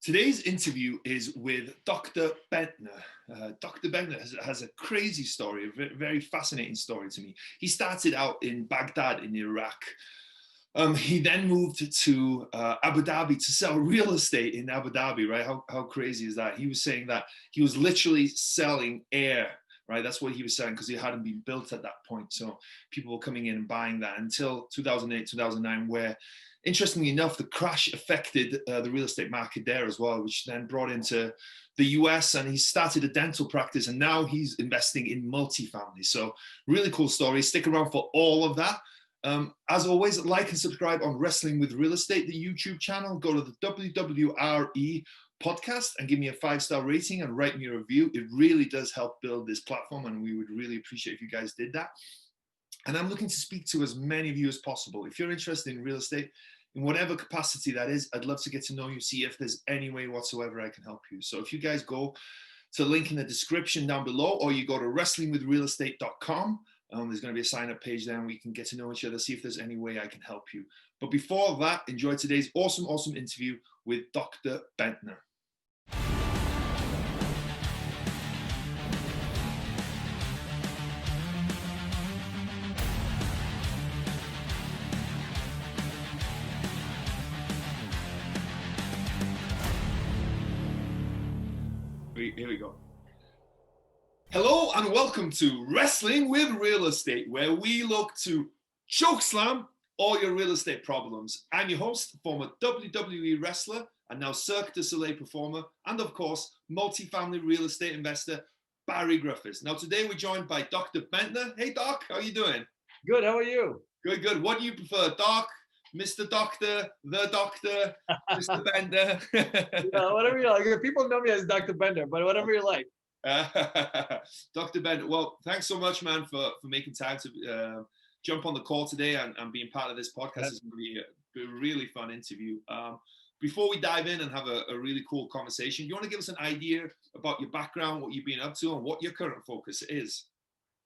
Today's interview is with Dr. Bender. Dr. Bender has a crazy story, a very fascinating story to me. He started out in Baghdad in Iraq. He then moved to Abu Dhabi to sell real estate in Abu Dhabi, right? How crazy is that? He was saying that he was literally selling air, right? That's what he was saying because it hadn't been built at that point. So people were coming in and buying that until 2008, 2009, where interestingly enough, the crash affected the real estate market there as well, which then brought into the US, and he started a dental practice, and now he's investing in multifamily. So really cool story. Stick around for all of that. As always, like and subscribe on Wrestling with Real Estate, the YouTube channel. Go to the WWRE Podcast and give me a 5-star rating and write me a review. It really does help build this platform, and we would really appreciate if you guys did that. And I'm looking to speak to as many of you as possible. If you're interested in real estate, in whatever capacity that is, I'd love to get to know you, see if there's any way whatsoever I can help you. So if you guys go to the link in the description down below, or you go to wrestlingwithrealestate.com, there's going to be a sign-up page there, and we can get to know each other, see if there's any way I can help you. But before that, enjoy today's awesome interview with Dr. Bender. Here we go. Hello and welcome to Wrestling with Real Estate, where we look to chokeslam all your real estate problems. I'm your host, former WWE wrestler and now Cirque du Soleil performer, and of course, multifamily real estate investor, Barri Griffiths. Now today we're joined by Dr. Bender. Hey Doc, how are you doing? Good, how are you? Good. What do you prefer, Doc, Mr. Doctor, the Doctor, Mr. Bender? Whatever you like. People know me as Dr. Bender, but whatever you like. Dr. Bender, well, thanks so much, man, for making time to jump on the call today and being part of this podcast. It's going to be a really fun interview. Before we dive in and have a really cool conversation, you want to give us an idea about your background, what you've been up to, and what your current focus is?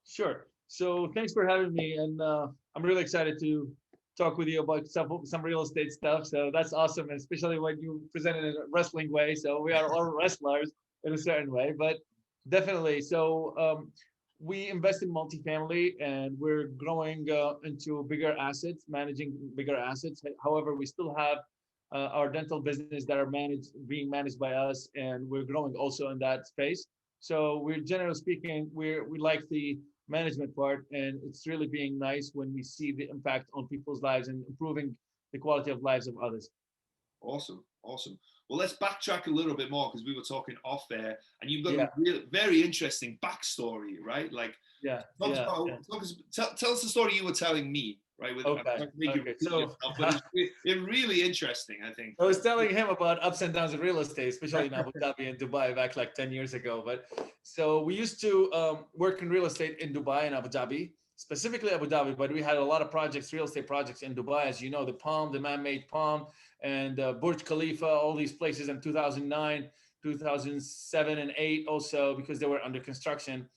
Sure. So thanks for having me, and I'm really excited to talk with you about some real estate stuff. So that's awesome, especially when you present it in a wrestling way. So we are all wrestlers in a certain way, but definitely. So we invest in multifamily, and we're growing into bigger assets, managing bigger assets. However, we still have our dental business that are being managed by us, and we're growing also in that space. So we're generally speaking, we like the management part, and it's really being nice when we see the impact on people's lives and improving the quality of lives of others. Awesome. Well, let's backtrack a little bit more because we were talking off air, and you've got a really, very interesting backstory, right? Like, tell us the story you were telling me, right? So it's really interesting, I think. I was telling him about ups and downs of real estate, especially in Abu Dhabi and Dubai back like 10 years ago. But so we used to work in real estate in Dubai and Abu Dhabi, specifically Abu Dhabi, but we had a lot of projects, real estate projects in Dubai, as you know, the Palm, the man-made Palm, and Burj Khalifa, all these places in 2009, 2007, and 8 also, because they were under construction.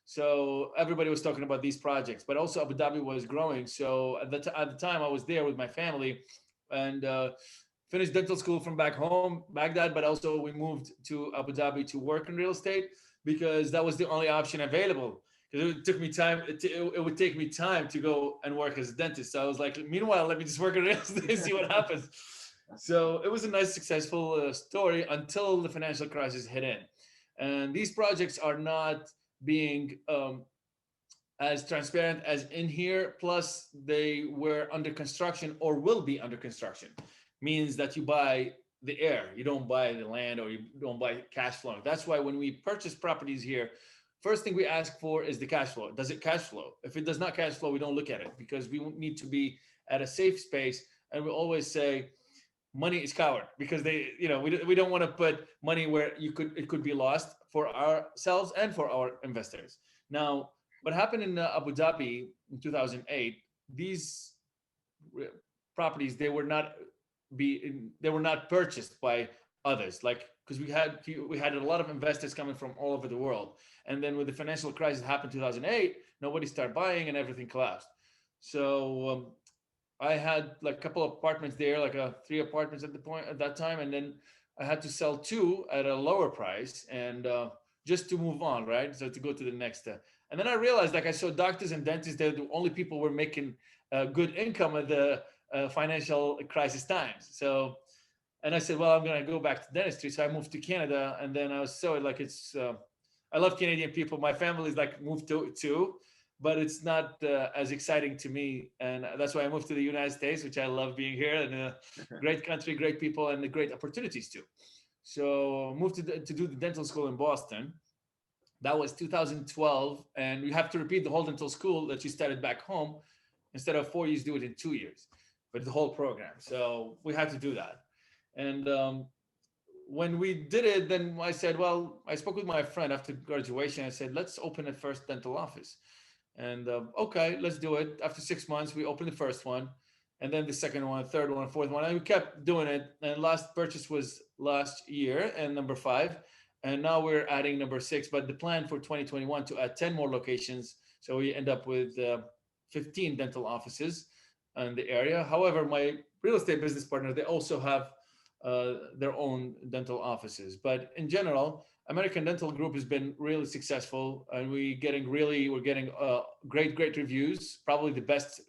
So everybody was talking about these projects, but also Abu Dhabi was growing. So at the time I was there with my family and finished dental school from back home, Baghdad, but also we moved to Abu Dhabi to work in real estate because that was the only option available. Because it would take me time to go and work as a dentist. So I was like, meanwhile, let me just work in real estate and see what happens. So it was a nice, successful story until the financial crisis hit in. And these projects are not being as transparent as in here. Plus, they were under construction or will be under construction. Means that you buy the air, you don't buy the land, or you don't buy cash flow. That's why when we purchase properties here, first thing we ask for is the cash flow. Does it cash flow? If it does not cash flow, we don't look at it because we need to be at a safe space. And we always say, money is coward, because we don't want to put money where it could be lost for ourselves and for our investors. Now, what happened in Abu Dhabi in 2008? These properties, they were not purchased by others, like, because we had a lot of investors coming from all over the world, and then when the financial crisis happened in 2008, nobody started buying and everything collapsed. So I had like a couple of apartments there, like 3 apartments at that time. And then I had to sell two at a lower price, and just to move on, right? So to go to the next. And then I realized, like, I saw doctors and dentists, they're the only people were making good income at the financial crisis times. So, and I said, well, I'm going to go back to dentistry. So I moved to Canada, and then I was so like, I love Canadian people. My family's like moved to too, but it's not as exciting to me. And that's why I moved to the United States, which I love being here, and great country, great people, and the great opportunities too. So moved to do the dental school in Boston. That was 2012, and you have to repeat the whole dental school that you started back home. Instead of 4 years, do it in 2 years, but the whole program. So we had to do that. And when we did it, then I said, well, I spoke with my friend after graduation. I said, let's open a first dental office. And okay, let's do it. After 6 months, we opened the first one, and then the second one, third one, fourth one. And we kept doing it. And last purchase was last year, and number 5. And now we're adding number 6. But the plan for 2021 to add 10 more locations. So we end up with 15 dental offices in the area. However, my real estate business partner, they also have their own dental offices. But in general, American Dental Group has been really successful, and we're getting great reviews, probably the best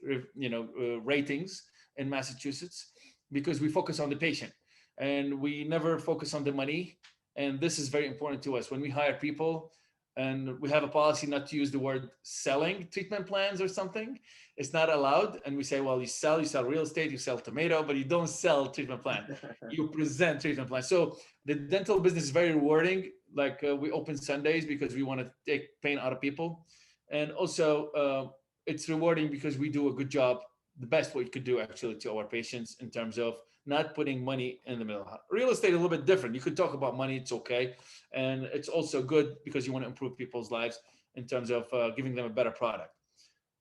ratings in Massachusetts, because we focus on the patient and we never focus on the money. And this is very important to us when we hire people. And we have a policy not to use the word selling treatment plans or something. It's not allowed. And we say, well, you sell real estate, you sell tomato, but you don't sell treatment plan. You present treatment plan. So the dental business is very rewarding. Like we open Sundays because we want to take pain out of people. And also it's rewarding because we do a good job, the best we could do actually to our patients in terms of not putting money in the middle. Real estate is a little bit different. You could talk about money, it's okay. And it's also good because you want to improve people's lives in terms of giving them a better product.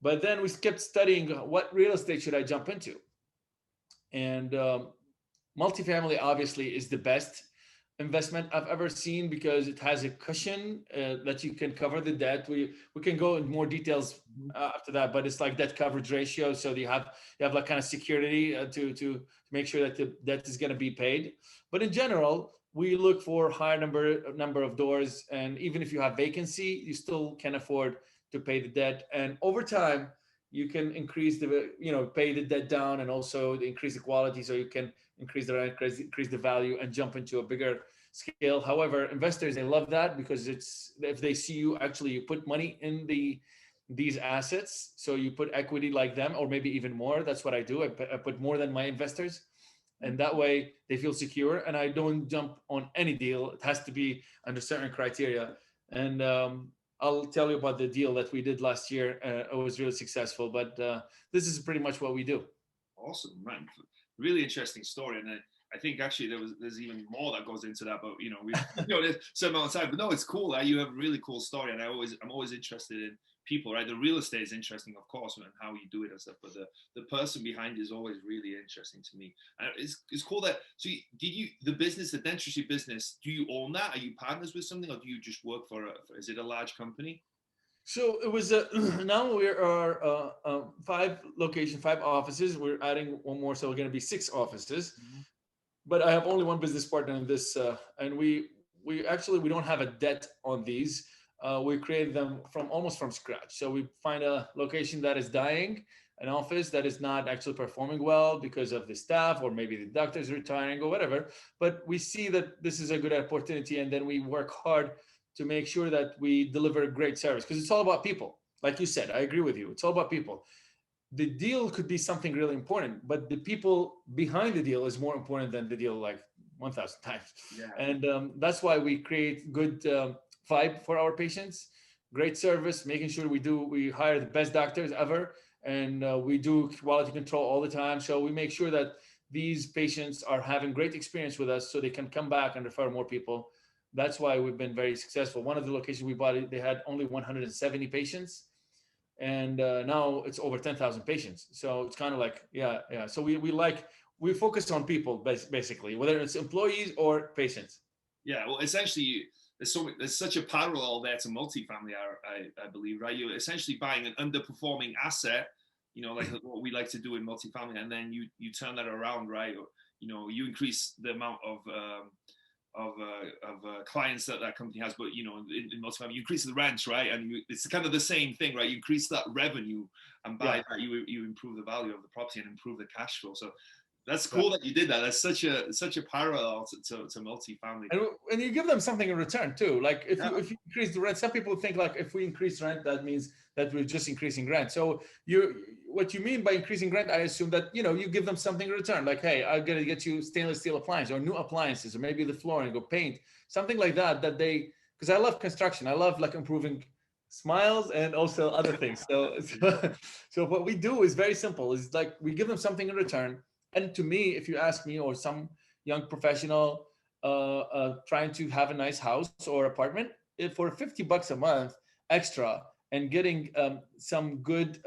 But then we kept studying what real estate should I jump into? And multifamily obviously is the best investment I've ever seen because it has a cushion that you can cover the debt. We can go in more details after that, but it's like debt coverage ratio. So you have like kind of security to make sure that the debt is going to be paid. But in general, we look for higher number of doors, and even if you have vacancy, you still can afford to pay the debt. And over time, you can increase pay the debt down, and also increase the quality, so you can increase the rent, increase the value, and jump into a bigger scale. However, investors, they love that because if they see you put money in these assets, so you put equity like them, or maybe even more. That's what I do. I put more than my investors, and that way they feel secure. And I don't jump on any deal. It has to be under certain criteria. And I'll tell you about the deal that we did last year. It was really successful, but this is pretty much what we do. Awesome, man. Really interesting story. And I think actually there's even more that goes into that, but there's some amount of time, but no, it's cool. You have a really cool story. And I'm always interested in people, right? The real estate is interesting, of course, and how you do it and stuff, but the person behind it is always really interesting to me. And it's cool that, so the dentistry business, do you own that? Are you partners with something, or do you just work is it a large company? So it was now we are 5 locations, 5 offices. We're adding one more, so we're going to be 6 offices. Mm-hmm. But I have only one business partner in this, and we don't have a debt on these. We created them almost from scratch. So we find a location that is dying, an office that is not actually performing well because of the staff, or maybe the doctor's retiring or whatever. But we see that this is a good opportunity, and then we work hard to make sure that we deliver a great service, because it's all about people. Like you said, I agree with you. It's all about people. The deal could be something really important, but the people behind the deal is more important than the deal, like 1,000 times. Yeah. And that's why we create good vibe for our patients, great service, making sure we hire the best doctors ever, and we do quality control all the time. So we make sure that these patients are having great experience with us, so they can come back and refer more people. That's why we've been very successful. One of the locations we bought, they had only 170 patients, and now it's over 10,000 patients. So it's kind of like, yeah. So we focus on people, basically, whether it's employees or patients. Yeah, well, essentially, there's such a parallel there to multifamily, I believe, right? You're essentially buying an underperforming asset, like what we like to do in multifamily, and then you turn that around, right? Or, you increase the amount of clients that company has, but in multifamily, you increase the rent, right? And it's kind of the same thing, right? You increase that revenue, and by that you improve the value of the property and improve the cash flow. So that's cool that you did that. That's such a parallel to multifamily. And you give them something in return too. Like if you increase the rent, some people think like if we increase rent, that means that we're just increasing rent. So what you mean by increasing rent, I assume that you give them something in return. Like, hey, I'm gonna get you stainless steel appliances or new appliances, or maybe the flooring or paint, something like that. Because I love construction. I love like improving smiles and also other things. So what we do is very simple. It's like we give them something in return. And to me, if you ask me or some young professional trying to have a nice house or apartment, if for $50 a month extra and getting some good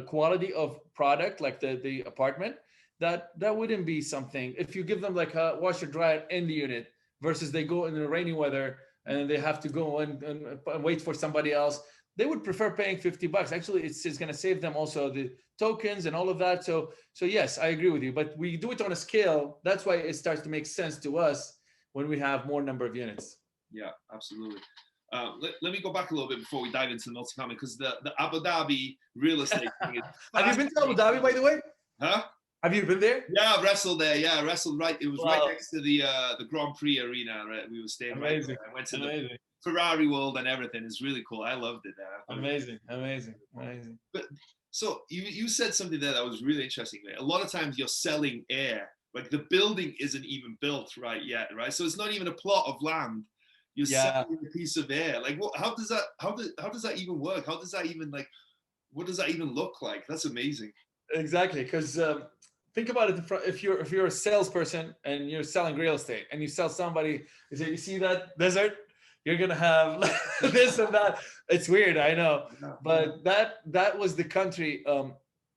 quality of product like the apartment, that wouldn't be something. If you give them like a washer dryer in the unit versus they go in the rainy weather and they have to go and wait for somebody else, they would prefer paying $50. Actually, it's going to save them also the tokens and all of that. So yes, I agree with you, but we do it on a scale. That's why it starts to make sense to us when we have more number of units. Yeah, absolutely. Let me go back a little bit before we dive into the multifamily, because the Abu Dhabi real estate thing is Have you been to Abu Dhabi, by the way? Huh? Have you been there? Yeah, I've wrestled there. Yeah, I wrestled right. It was right next to the Grand Prix arena. Right, we were staying Amazing. right there. I went to the Ferrari world and everything. It's really cool. I loved it there. Amazing. But so you said something there that was really interesting. Right? A lot of times you're selling air. Like the building isn't even built right yet, right? So it's not even a plot of land. You're selling a piece of air. Like, how does that even work? How does that even what does that even look like? That's amazing. Exactly, because think about it. If you're a salesperson and you're selling real estate and you sell somebody, you see that desert, you're gonna have this and that. It's weird, I know, but that was the country,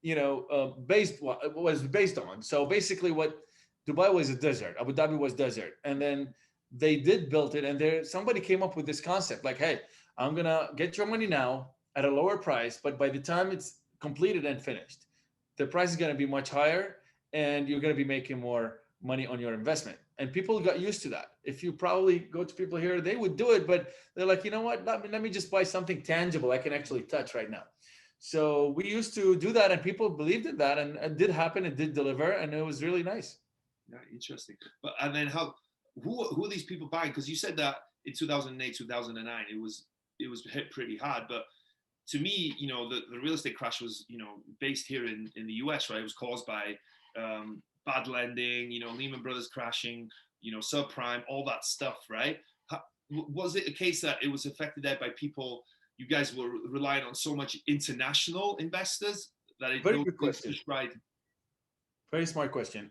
was based on. So basically, what Dubai was a desert, Abu Dhabi was desert, and then they did build it, and somebody came up with this concept, like, hey, I'm gonna get your money now at a lower price, but by the time it's completed and finished, the price is gonna be much higher, and you're gonna be making more money on your investment. And people got used to that. If you probably go to people here, they would do it, but they're like, you know what? Let me just buy something tangible I can actually touch right now. So we used to do that, and people believed in that, and it did happen. It did deliver, and it was really nice. Yeah, interesting. But and then who are these people buying? Because you said that in 2008, 2009, it was hit pretty hard. But to me, the real estate crash was, based here in the US, right? It was caused by bad lending, Lehman Brothers crashing, subprime, all that stuff, right? Was it a case that it was affected there by people? You guys were relying on so much international investors that it Very good question. Right. Very smart question.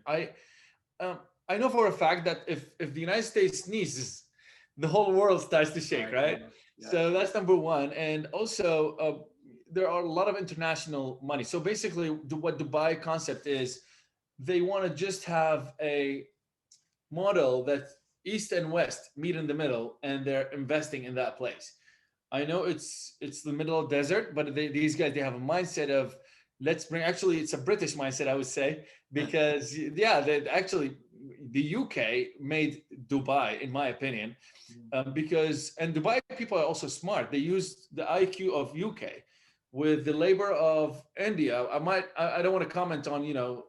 I know for a fact that if the United States sneezes, the whole world starts to shake, right? Yeah. So that's number one. And also, there are a lot of international money. So basically, what Dubai concept is, they want to just have a model that East and West meet in the middle, and they're investing in that place. I know it's the middle of desert, but these guys, they have a mindset of actually, it's a British mindset, I would say, because the UK made Dubai, in my opinion, because Dubai people are also smart. They use the IQ of UK with the labor of India. I don't want to comment on,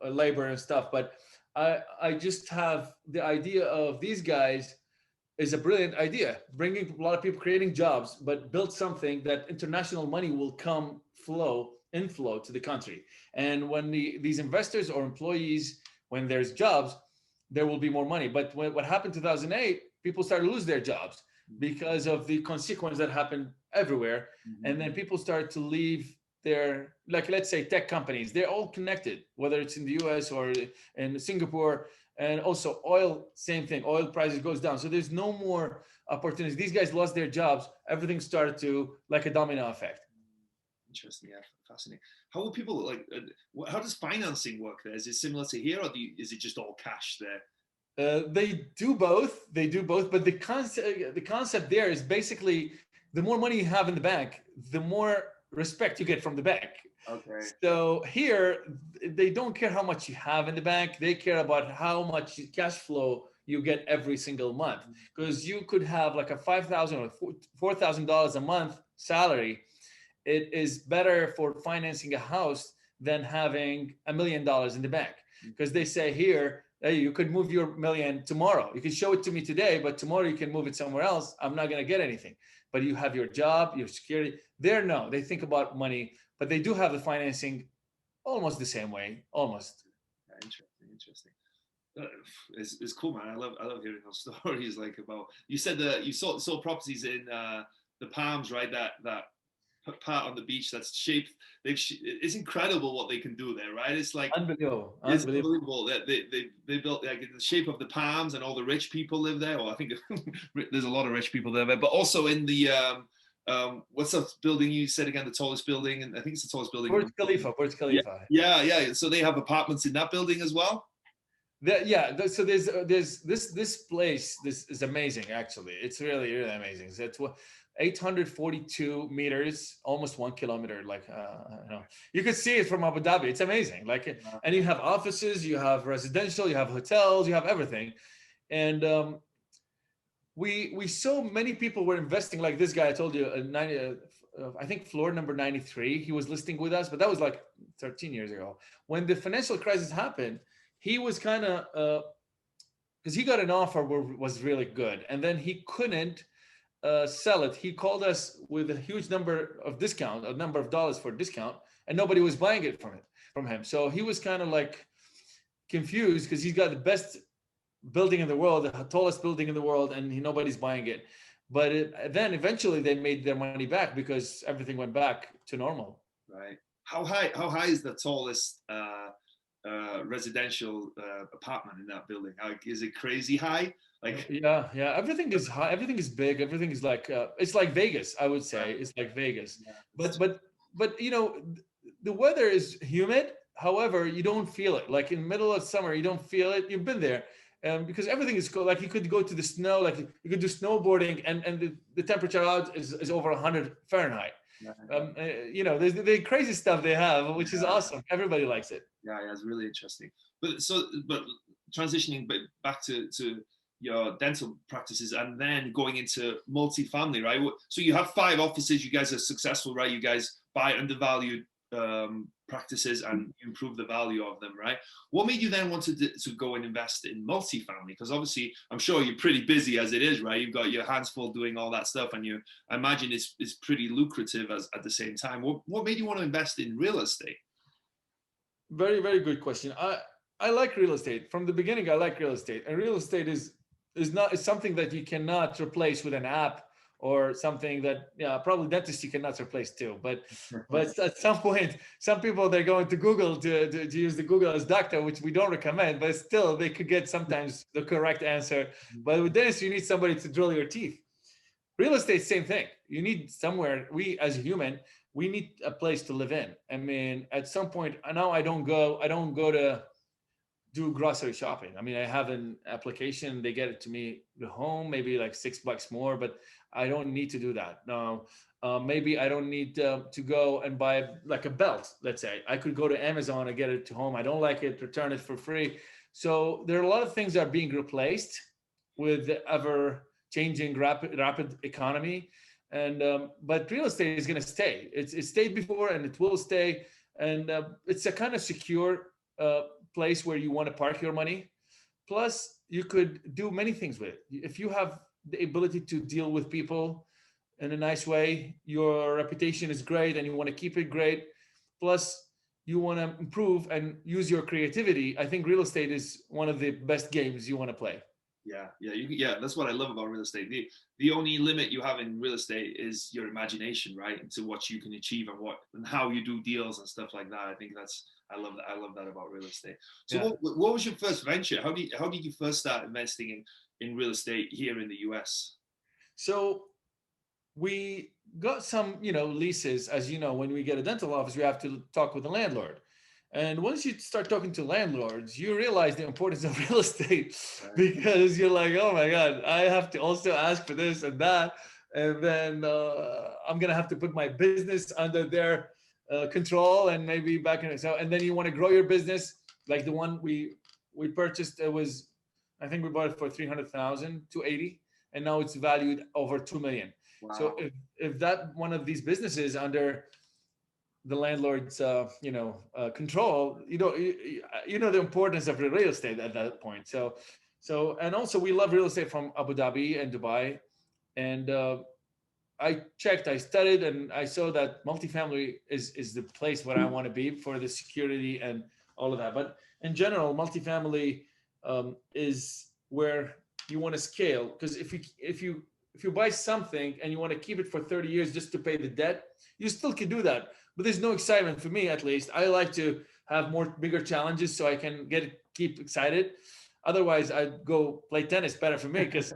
labor and stuff, but I just have the idea of these guys is a brilliant idea, bringing a lot of people, creating jobs, but build something that international money will inflow to the country. And when these investors or employees, when there's jobs, there will be more money. But what happened in 2008, people started to lose their jobs because of the consequence that happened everywhere. Mm-hmm. And then people start to leave their, let's say tech companies, they're all connected, whether it's in the US or in Singapore. And also oil, same thing, oil prices goes down. So there's no more opportunities. These guys lost their jobs. Everything started to, like a domino effect. Interesting, yeah, fascinating. How will people how does financing work there? Is it similar to here, or is it just all cash there? They do both. But the concept there is basically the more money you have in the bank, the more respect you get from the bank. Okay. So here, they don't care how much you have in the bank. They care about how much cash flow you get every single month. Because you could have like a $5,000 or $4,000 a month salary. It is better for financing a house than having $1 million in the bank. Because they say here, hey, you could move your million tomorrow. You can show it to me today, but tomorrow you can move it somewhere else. I'm not going to get anything. But you have your job, your security. There, no, they think about money, but they do have the financing almost the same way, almost. Interesting. It's cool, man. I love hearing those stories. Like about, you said that you saw properties in the Palms, right? That part on the beach that's shaped. It's incredible what they can do there, right? It's like unbelievable. It's unbelievable that they built like in the shape of the palms, and all the rich people live there. Well, I think there's a lot of rich people there, but also in the what's that building you said again? The tallest building, and I think it's the tallest building. Burj Khalifa. Yeah. So they have apartments in that building as well. So there's this place. This is amazing, actually. It's really, really amazing. So it's 842 meters, almost 1 kilometer. Like, you could see it from Abu Dhabi. It's amazing. Like, and you have offices, you have residential, you have hotels, you have everything. And we saw many people were investing. Like this guy I told you, I think floor number 93. He was listing with us, but that was like 13 years ago. When the financial crisis happened, he was kind of because he got an offer was really good, and then he couldn't sell it. He called us with a huge number of dollars for discount, and nobody was buying it from him. So he was kind of like confused because he's got the best building in the world, the tallest building in the world, and nobody's buying it. But then eventually they made their money back because everything went back to normal. Right. How high is the tallest residential apartment in that building? Is it crazy high? Like yeah, everything is high, everything is big, everything is like it's like Vegas, I would say. It's like Vegas. Yeah. But the weather is humid. However, you don't feel it. Like in the middle of summer, you don't feel it. You've been there. Because everything is cold. Like you could go to the snow, like you could do snowboarding, and the temperature out is over 100 Fahrenheit. There's the crazy stuff they have, which is awesome. Everybody likes it. Yeah, it's really interesting. But transitioning back to your dental practices and then going into multifamily, right? So you have 5 offices. You guys are successful, right? You guys buy undervalued practices and improve the value of them, right? What made you then want to go and invest in multifamily? Because obviously, I'm sure you're pretty busy as it is, right? You've got your hands full doing all that stuff, and I imagine it's pretty lucrative at the same time. What made you want to invest in real estate? Very, very good question. I like real estate from the beginning. I like real estate, and real estate is something that you cannot replace with an app or something that probably dentists you cannot replace too. But at some point, some people they're going to Google to use the Google as doctor, which we don't recommend. But still, they could get sometimes the correct answer. But with dentists, you need somebody to drill your teeth. Real estate, same thing. You need somewhere. We as a human, we need a place to live in. I mean, at some point, now I don't go to do grocery shopping. I mean, I have an application, they get it to me at home, maybe like $6 more, but I don't need to do that. No, maybe I don't need to go and buy like a belt, let's say. I could go to Amazon and get it to home. I don't like it, return it for free. So there are a lot of things that are being replaced with the ever changing rapid economy. And but real estate is going to stay. It stayed before and it will stay. And it's a kind of secure place where you want to park your money. Plus, you could do many things with it. If you have the ability to deal with people in a nice way, your reputation is great and you want to keep it great. Plus, you want to improve and use your creativity. I think real estate is one of the best games you want to play. Yeah. That's what I love about real estate. The only limit you have in real estate is your imagination, right? Into what you can achieve and how you do deals and stuff like that. I think I love that about real estate. So what was your first venture? How did you first start investing in real estate here in the US? So we got some, leases. As you know, when we get a dental office, we have to talk with the landlord. And once you start talking to landlords, you realize the importance of real estate, because you're like, oh my God, I have to also ask for this and that. And then I'm going to have to put my business under their control and maybe back in. So, and then you want to grow your business. Like the one we purchased, it was I think we bought it for 300,000, 280, and now it's valued over 2 million. So Wow. if that one of these businesses under the landlord's control, you know the importance of the real estate at that point. So and also we love real estate from Abu Dhabi and Dubai, and I checked, I studied, and I saw that multifamily is the place where I want to be for the security and all of that. But in general, multifamily is where you want to scale, because if you buy something and you want to keep it for 30 years just to pay the debt, you still can do that. But there's no excitement for me, at least. I like to have more bigger challenges so I can keep excited. Otherwise, I'd go play tennis, better for me. Because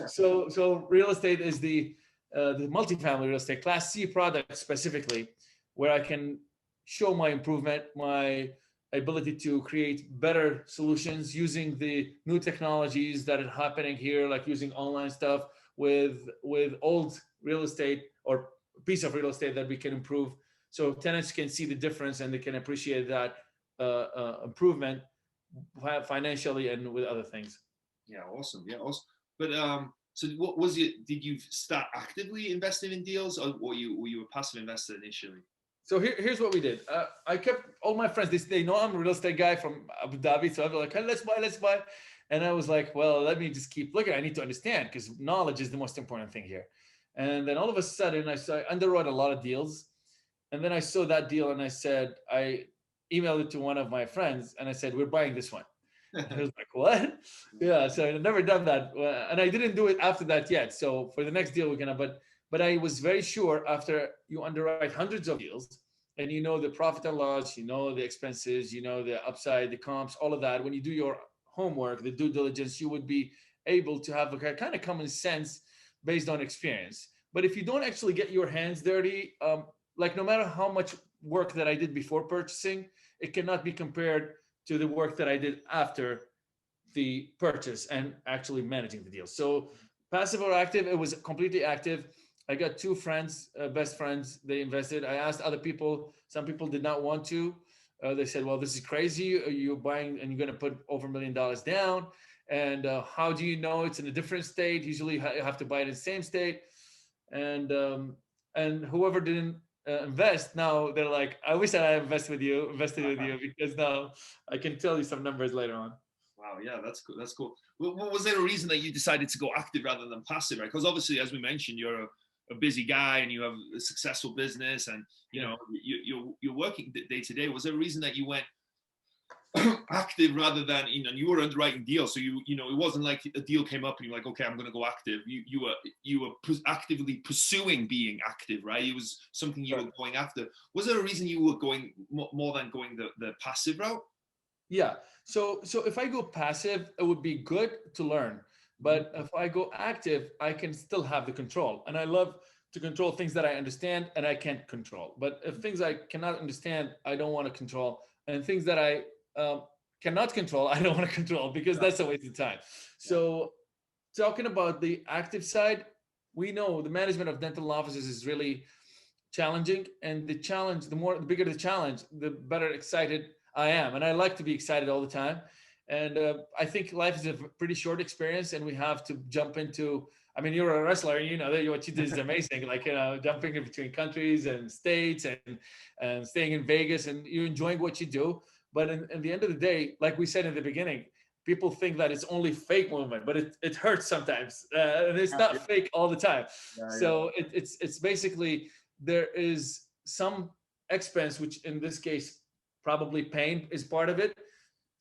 so real estate is the multifamily real estate, Class C product specifically, where I can show my improvement, my ability to create better solutions using the new technologies that are happening here, like using online stuff with old real estate or piece of real estate that we can improve, so tenants can see the difference and they can appreciate that improvement financially and with other things. Yeah, awesome. Yeah, awesome. But so what was it? Did you start actively investing in deals, or were you a passive investor initially? So here's what we did. I kept all my friends. They know I'm a real estate guy from Abu Dhabi, so I was like, hey, let's buy. And I was like, well, let me just keep looking. I need to understand, because knowledge is the most important thing here. And then all of a sudden, I underwrote a lot of deals. And then I saw that deal, and I emailed it to one of my friends, and I said, we're buying this one. And he was like, what? Yeah, so I've never done that. And I didn't do it after that yet. So for the next deal, we're going to, but I was very sure, after you underwrite hundreds of deals and you know the profit and loss, you know the expenses, you know the upside, the comps, all of that, when you do your homework, the due diligence, you would be able to have a kind of common sense based on experience. But if you don't actually get your hands dirty, like no matter how much work that I did before purchasing, it cannot be compared to the work that I did after the purchase and actually managing the deal. So passive or active, it was completely active. I got two friends, best friends, they invested. I asked other people, some people did not want to. They said, well, this is crazy. You're buying and you're going to put over $1 million down. And how do you know it's in a different state? Usually you have to buy it in the same state. And whoever didn't invest, now they're like, I wish I invested with you, because now I can tell you some numbers later on. Wow, yeah, that's cool. That's cool. Was there a reason that you decided to go active rather than passive? Right, because obviously, as we mentioned, you're a busy guy and you have a successful business, and you know you're working day to day. Was there a reason that you went active rather than, you were underwriting deals, so it wasn't like a deal came up and you're like, okay, I'm going to go active. You were actively pursuing being active, right? It was something you were going after. Was there a reason you were going more than going the passive route? Yeah. So if I go passive, it would be good to learn. But if I go active, I can still have the control. And I love to control things that I understand and I can't control. But if things I cannot understand, I don't want to control. And things that I cannot control, I don't want to control, because that's a waste of time. So talking about the active side, we know the management of dental offices is really challenging. And the bigger the challenge, the better excited I am. And I like to be excited all the time. And I think life is a pretty short experience, and we have to jump into, I mean, you're a wrestler, what you did is amazing. Like, jumping in between countries and states and staying in Vegas, and you're enjoying what you do. But in the end of the day, like we said in the beginning, people think that it's only fake movement, but it hurts sometimes. And it's not fake all the time. So it's basically, there is some expense, which in this case, probably pain is part of it.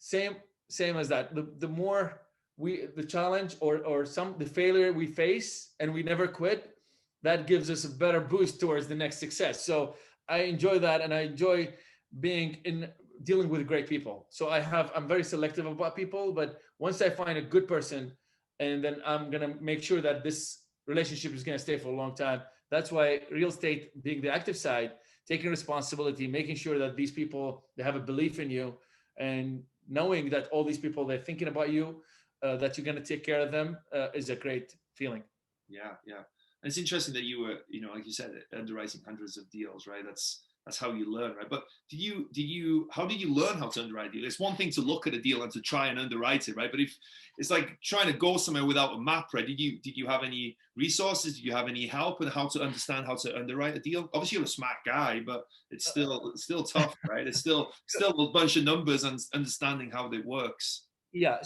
Same as that. The more the challenge or the failure we face and we never quit, that gives us a better boost towards the next success. So I enjoy that, and I enjoy dealing with great people. So I'm very selective about people, but once I find a good person, and then I'm gonna make sure that this relationship is gonna stay for a long time. That's why real estate, being the active side, taking responsibility, making sure that these people, they have a belief in you, and knowing that all these people, they're thinking about you, that you're going to take care of them, is a great feeling. Yeah. And it's interesting that you were, like you said, underwriting hundreds of deals, right? That's that's how you learn, right? But how did you learn how to underwrite a deal? It's one thing to look at a deal and to try and underwrite it, right? But if it's like trying to go somewhere without a map, right? Did you have any resources? Did you have any help in how to understand how to underwrite a deal? Obviously you're a smart guy, but it's still tough, right? It's still a bunch of numbers and understanding how it works. Yeah.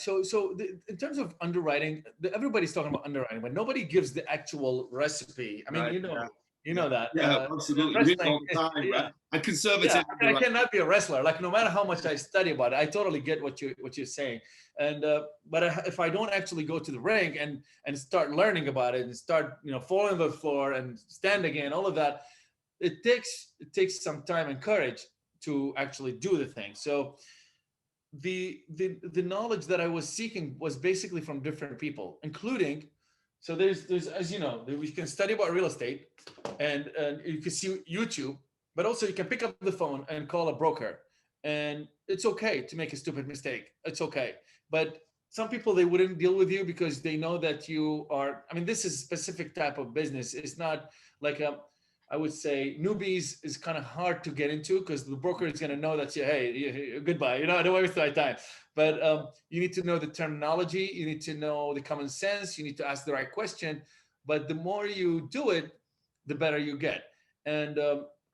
In terms of underwriting, everybody's talking about underwriting, but nobody gives the actual recipe. I mean, Right, you know that. Yeah, absolutely. Read all the time, right? Yeah. I'm conservative. Yeah, I cannot be a wrestler. Like no matter how much I study about it, I totally get what you're saying. And if I don't actually go to the ring and start learning about it and start falling on the floor and stand again, all of that, it takes some time and courage to actually do the thing. So the knowledge that I was seeking was basically from different people, including. So there's as you know, we can study about real estate, and you can see YouTube, but also you can pick up the phone and call a broker, and it's okay to make a stupid mistake. It's okay, but some people, they wouldn't deal with you because they know that you are. I mean, this is a specific type of business. It's not like I would say newbies is kind of hard to get into because the broker is going to know that hey, goodbye. I don't waste my time. But you need to know the terminology. You need to know the common sense. You need to ask the right question. But the more you do it, the better you get. And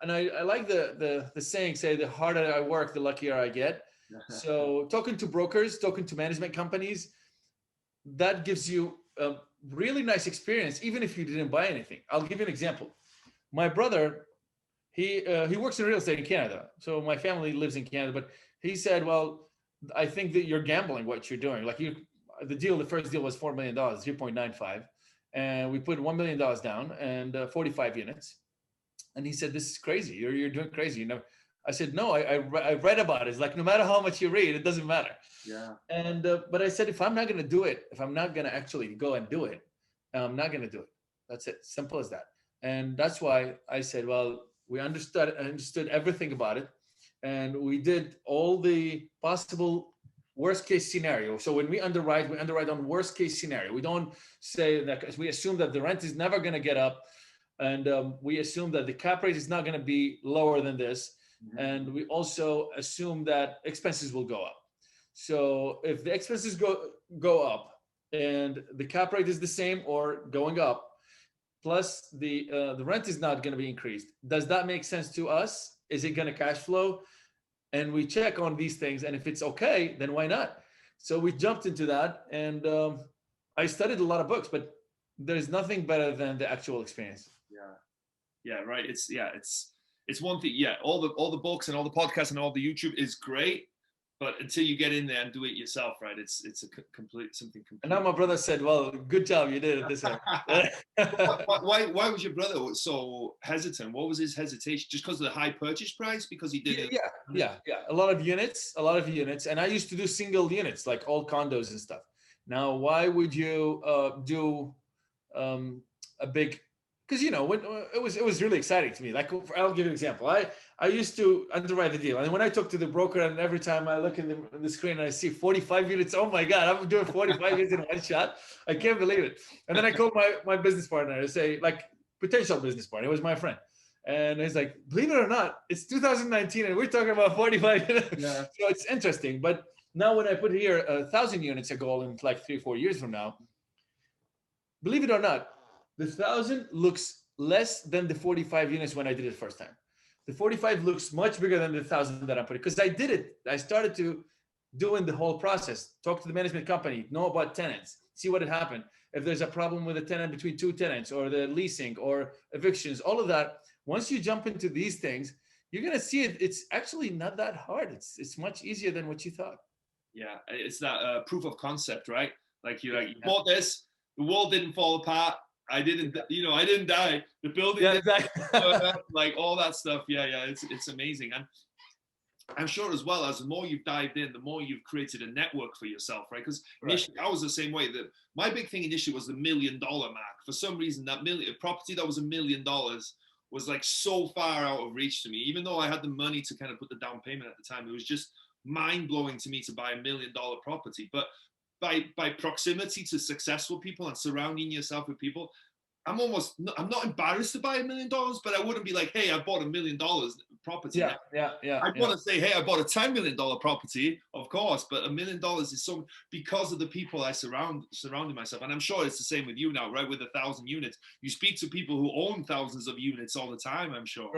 I like the saying, say, the harder I work, the luckier I get. So talking to brokers, talking to management companies, that gives you a really nice experience, even if you didn't buy anything. I'll give you an example. My brother, he works in real estate in Canada. So my family lives in Canada, but he said, well, I think that you're gambling what you're doing. Like the first deal was $4 million, 3.95. And we put $1 million down and 45 units. And he said, this is crazy. You're doing crazy. I said, no, I read about it. It's like, no matter how much you read, it doesn't matter. Yeah. And, but I said, if I'm not going to do it, if I'm not going to actually go and do it, I'm not going to do it. That's it. Simple as that. And that's why I said, well, we understood everything about it. And we did all the possible worst case scenario. So when we underwrite on worst case scenario. We don't say that, because we assume that the rent is never going to get up. And we assume that the cap rate is not going to be lower than this. Mm-hmm. And we also assume that expenses will go up. So if the expenses go up and the cap rate is the same or going up, plus the rent is not going to be increased, does that make sense to us? Is it going to cash flow? And we check on these things, and if it's okay, then why not? So we jumped into that, and I studied a lot of books, but there's nothing better than the actual experience. Yeah, right. It's one thing. Yeah, all the books and all the podcasts and all the YouTube is great, but until you get in there and do it yourself, right? It's a complete. And now my brother said, "Well, good job, you did it this way." Why was your brother so hesitant? What was his hesitation? Just because of the high purchase price? Because he didn't. Yeah. A lot of units, and I used to do single units, like all condos and stuff. Now, why would you do a big? Because when it was really exciting to me. Like, I'll give you an example. I used to underwrite the deal, and when I talk to the broker, and every time I look in the screen and I see 45 units, oh my God, I'm doing 45 units in one shot. I can't believe it. And then I called my business partner and say, like, potential business partner. It was my friend, and he's like, believe it or not, it's 2019, and we're talking about 45 units. Yeah. So it's interesting. But now when I put here 1,000 units a goal in like 3-4 years from now, believe it or not, the 1,000 looks less than the 45 units when I did it first time. The 45 looks much bigger than the 1,000 that I'm putting, because I did it. I started to doing the whole process, talk to the management company, know about tenants, see what had happened. If there's a problem with a tenant between two tenants, or the leasing or evictions, all of that. Once you jump into these things, you're going to see it. It's actually not that hard. It's much easier than what you thought. Yeah. It's that proof of concept, right? Like you bought this, the wall didn't fall apart. I didn't die. The building, exactly. Like all that stuff. Yeah. It's amazing. And I'm sure as well, as the more you've dived in, the more you've created a network for yourself, right? Because initially I was the same way. That my big thing initially was the $1 million mark. For some reason, that property that was $1 million was like so far out of reach to me. Even though I had the money to kind of put the down payment at the time, it was just mind blowing to me to buy $1 million property. But by proximity to successful people and surrounding yourself with people, I'm not embarrassed to buy $1 million, but I wouldn't be like, hey, I bought $1 million property. I'd want to say, hey, I bought a $10 million property, of course, but $1 million is so because of the people I surrounded myself. And I'm sure it's the same with you now, right? With 1,000 units, you speak to people who own thousands of units all the time, I'm sure.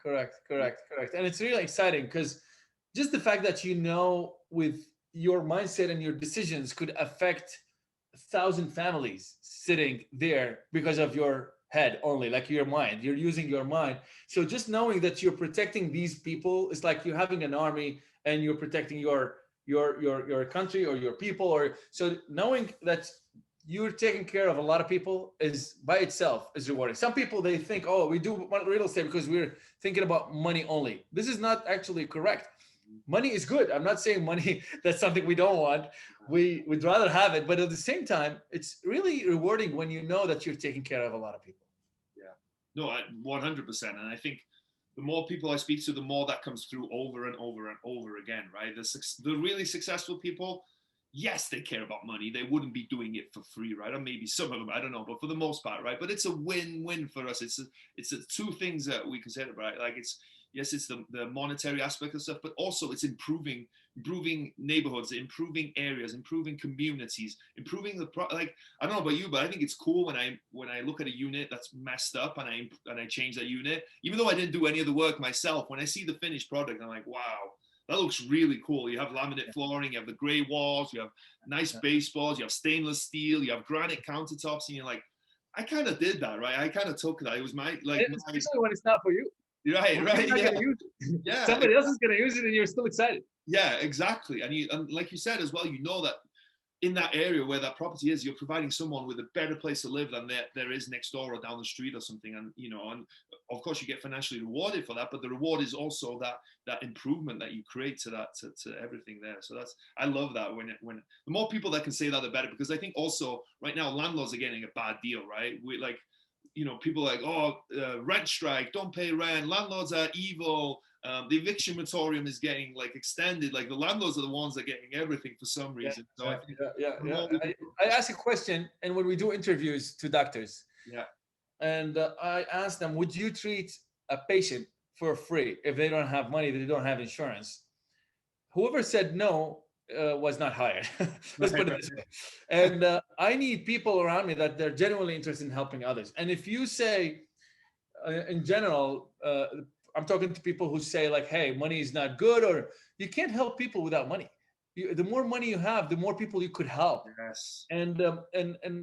Correct. And it's really exciting because just the fact that with your mindset and your decisions could affect 1,000 families sitting there because of your head only, like your mind. You're using your mind. So just knowing that you're protecting these people, it's like you're having an army and you're protecting your country or your people. Or so knowing that you're taking care of a lot of people is by itself is rewarding. Some people, they think, oh, we do real estate because we're thinking about money only. This is not actually correct. Money is good. I'm not saying money, that's something we don't want. We'd rather have it. But at the same time, it's really rewarding when you know that you're taking care of a lot of people. Yeah, no, 100%. And I think the more people I speak to, the more that comes through over and over and over again, right? The really successful people, yes, they care about money. They wouldn't be doing it for free, right? Or maybe some of them, I don't know, but for the most part, right? But it's a win-win for us. It's two things that we consider, right? Like it's the monetary aspect of stuff, but also it's improving neighborhoods, improving areas, improving communities, improving like, I don't know about you, but I think it's cool when I look at a unit that's messed up and I change that unit, even though I didn't do any of the work myself. When I see the finished product, I'm like, wow, that looks really cool. You have laminate flooring, you have the gray walls, you have nice baseboards, you have stainless steel, you have granite countertops, and you're like, I kind of did that, right? I kind of took that. It was especially when it's not for you. Right. Yeah. Somebody else is going to use it and you're still excited. Yeah, exactly. And like you said as well, you know that in that area where that property is, you're providing someone with a better place to live than there is next door or down the street or something. And, and of course you get financially rewarded for that, but the reward is also that improvement that you create to everything there. So I love that when the more people that can say that, the better, because I think also right now landlords are getting a bad deal, right? People are like, rent strike, don't pay rent, landlords are evil, the eviction moratorium is getting extended, like the landlords are the ones that are getting everything for some reason. I ask a question, and when we do interviews to doctors, and I ask them, would you treat a patient for free if they don't have money, they don't have insurance? Whoever said no was not hired. Let's put it this way. And I need people around me that they're genuinely interested in helping others. And if you say, in general, I'm talking to people who say like, hey, money is not good, or you can't help people without money. The more money you have, the more people you could help. Yes. And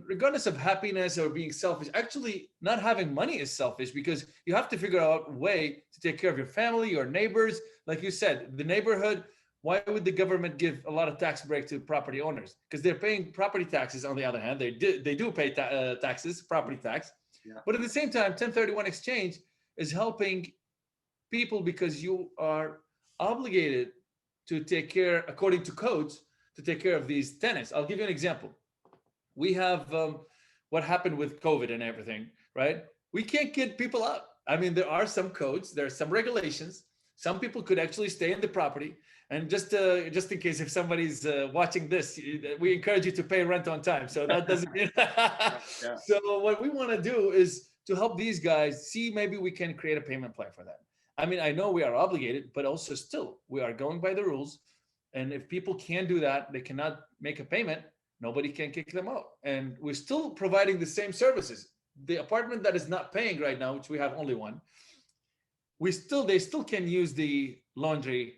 regardless of happiness or being selfish, actually not having money is selfish, because you have to figure out a way to take care of your family, your neighbors. Like you said, the neighborhood. Why would the government give a lot of tax break to property owners? Because they're paying property taxes. On the other hand, they do pay taxes, property tax. Yeah. But at the same time, 1031 exchange is helping people because you are obligated to take care, according to codes, to take care of these tenants. I'll give you an example. We have what happened with COVID and everything, right? We can't get people out. I mean, there are some codes, there are some regulations. Some people could actually stay in the property. And just in case if somebody's watching this, we encourage you to pay rent on time. So that doesn't. So what we want to do is to help these guys see, maybe we can create a payment plan for them. I mean, I know we are obligated, but also still we are going by the rules. And if people can't do that, they cannot make a payment, nobody can kick them out. And we're still providing the same services. The apartment that is not paying right now, which we have only one, they still can use the laundry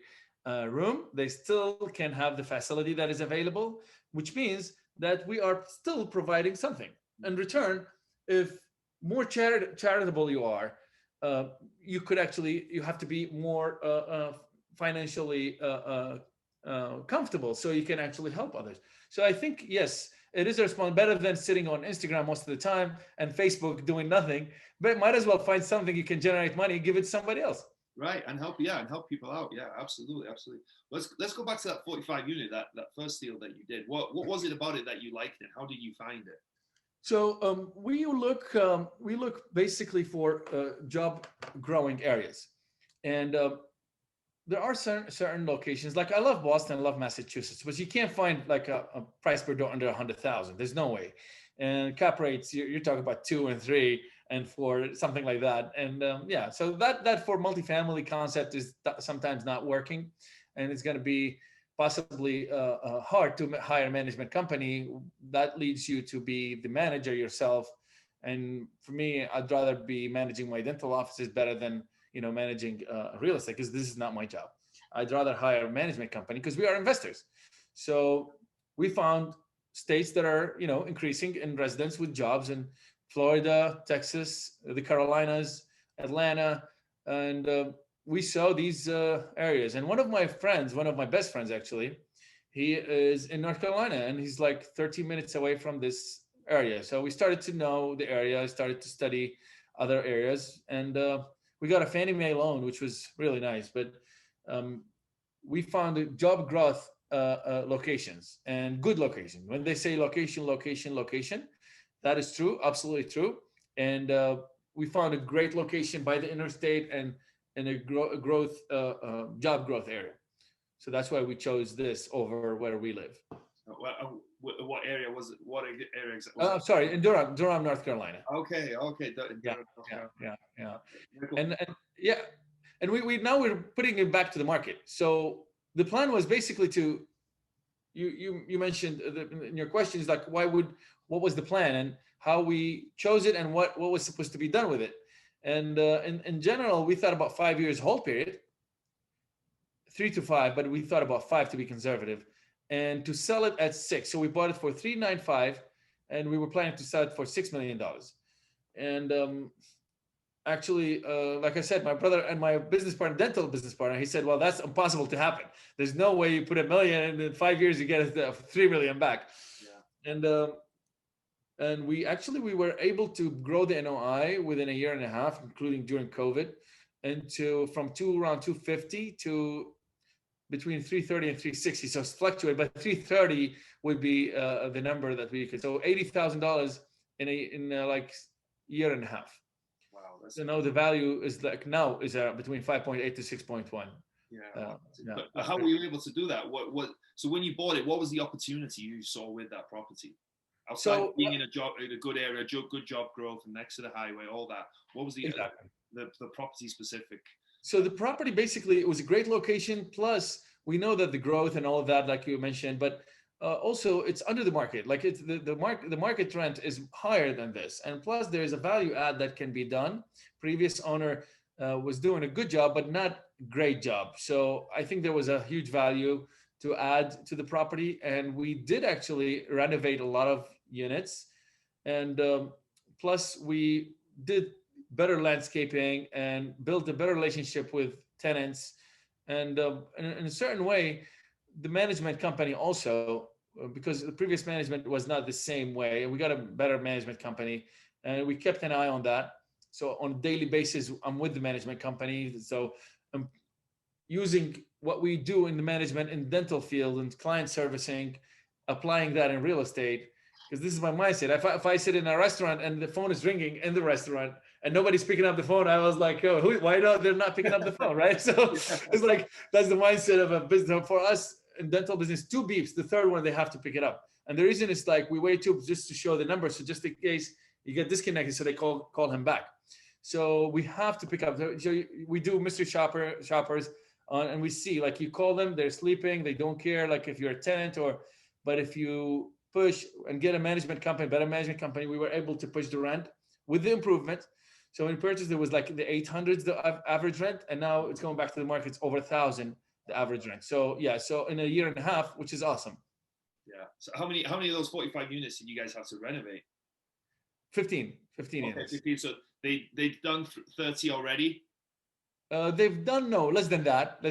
room. They still can have the facility that is available, which means that we are still providing something. In return, if more charitable you are, you have to be more financially comfortable, so you can actually help others. So I think, yes, it is a response, better than sitting on Instagram most of the time and Facebook doing nothing, but might as well find something you can generate money, give it to somebody else. Right, and help people out. Yeah, absolutely. Let's go back to that 45 unit, that first deal that you did. What was it about it that you liked, and how did you find it? So we look basically for job growing areas, and there are certain locations. Like I love Boston, I love Massachusetts, but you can't find like a price per door under 100,000. There's no way. and cap rates, you're talking about 2 and 3 and 4, something like that. And yeah, so that for multifamily concept is sometimes not working, and it's going to be possibly hard to hire a management company that leads you to be the manager yourself. And for me, I'd rather be managing my dental offices better than managing real estate, because this is not my job. I'd rather hire a management company because we are investors. So we found states that are increasing in residents with jobs in Florida, Texas, the Carolinas, Atlanta, and we saw these areas. And one of my best friends actually, he is in North Carolina, and he's like 13 minutes away from this area. So we started to know the area, started to study other areas, and we got a Fannie Mae loan, which was really nice. But we found job growth locations and good location. When they say location, that is true, absolutely true. And we found a great location by the interstate and a growth job growth area. So that's why we chose this over where we live. What area was it? What area exactly? Sorry, in Durham, North Carolina. Okay. Yeah. And yeah, and we're putting it back to the market. So the plan was basically to, you mentioned in your questions, like what was the plan and how we chose it and what was supposed to be done with it. And in general, we thought about 5 years hold period, 3 to 5, but we thought about 5 to be conservative, and to sell it at 6. So we bought it for $395, and we were planning to sell it for $6 million. And actually, like I said, my brother and my dental business partner, he said, well, that's impossible to happen. There's no way you put $1 million and in 5 years you get $3 million back. Yeah. And we were able to grow the NOI within a year and a half, including during COVID, from around 250 to between 330 and 360. So it's fluctuated, but 330 would be the number that we could. So $80,000 in like year and a half. Wow. So now the value is between 5.8 to 6.1. Yeah. But how were you able to do that? So when you bought it, what was the opportunity you saw with that property? Outside being in a good area, good job growth, and next to the highway, all that. What was the property specific? So the property, basically, it was a great location. Plus, we know that the growth and all of that, like you mentioned, but also it's under the market. Like it's the market rent is higher than this, and plus there is a value add that can be done. Previous owner was doing a good job, but not great job. So I think there was a huge value to add to the property, and we did actually renovate a lot of units, and plus we did better landscaping and built a better relationship with tenants. And in a certain way, the management company also, because the previous management was not the same way, we got a better management company, and we kept an eye on that. So on a daily basis, I'm with the management company. So I'm using what we do in the management in dental field and client servicing, applying that in real estate, because this is my mindset. If I sit in a restaurant and the phone is ringing in the restaurant and nobody's picking up the phone, I was like, oh, why not? They're not picking up the phone, right? So it's like, that's the mindset of a business. For us in dental business, 2 beeps, the third one, they have to pick it up. And the reason is like, we wait just to show the numbers. So just in case you get disconnected, so they call him back. So we have to pick up. So we do mystery shoppers. And we see, like, you call them, they're sleeping, they don't care, like if you're a tenant but if you push and get a better management company, we were able to push the rent with the improvement. So when we purchased, there was like the 800s, the average rent, and now it's going back to the market, it's over 1,000, the average rent. So yeah, so in a year and a half, which is awesome. Yeah. So how many of those 45 units did you guys have to renovate? 15 units. 15. So they've done 30 already? They've done less than that,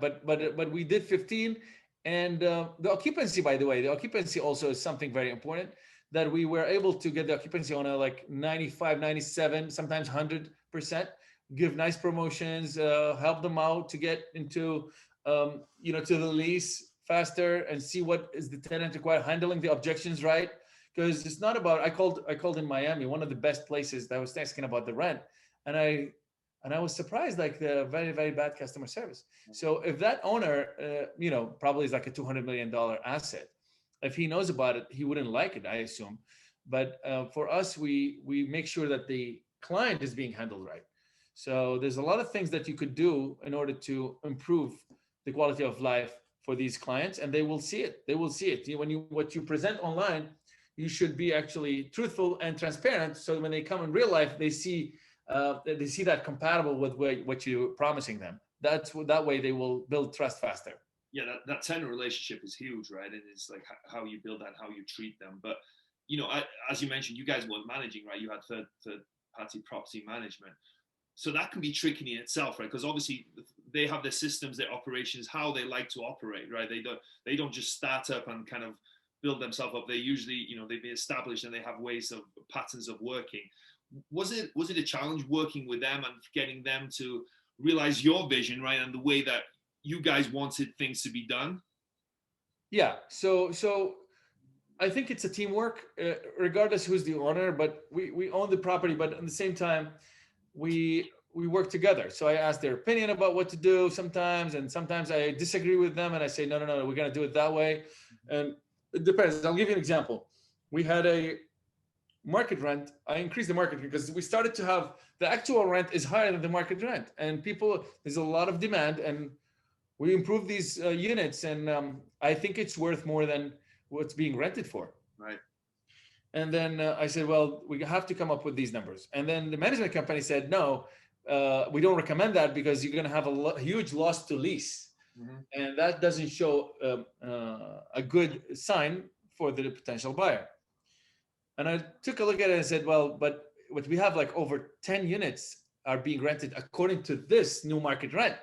but we did 15, and the occupancy, by the way, also is something very important, that we were able to get the occupancy on a like 95, 97, sometimes 100%, give nice promotions, help them out to get into to the lease faster, and see what is the tenant required, handling the objections right, because it's not about. I called in Miami, one of the best places, that I was asking about the rent, and I was surprised, like the very, very bad customer service. So if that owner, probably is like a $200 million asset, if he knows about it, he wouldn't like it, I assume. But for us, we make sure that the client is being handled right. So there's a lot of things that you could do in order to improve the quality of life for these clients, and they will see it. They will see it. When you what you present online, you should be actually truthful and transparent. So when they come in real life, they see that compatible with what you're promising them. That way they will build trust faster. Yeah, that tenant relationship is huge, right? And it's like how you build that, how you treat them. But as you mentioned, you guys weren't managing, right? You had third party property management. So that can be tricky in itself, right? Because obviously they have their systems, their operations, how they like to operate, right? They don't just start up and kind of build themselves up. They usually, they've been established and they have ways of patterns of working. Was it a challenge working with them and getting them to realize your vision, right? And the way that you guys wanted things to be done? Yeah. So I think it's a teamwork, regardless who's the owner, but we own the property, but at the same time, we work together. So I ask their opinion about what to do sometimes, and sometimes I disagree with them and I say, no, we're going to do it that way. And it depends. I'll give you an example. We had a market rent. I increased the market because we started to have the actual rent is higher than the market rent, and there's a lot of demand, and we improved these units, and I think it's worth more than what's being rented for. Right. And then I said, well, we have to come up with these numbers. And then the management company said, no, we don't recommend that because you're going to have a huge loss to lease. Mm-hmm. And that doesn't show a good sign for the potential buyer. And I took a look at it and said, well, but what we have, like over 10 units are being rented according to this new market rent.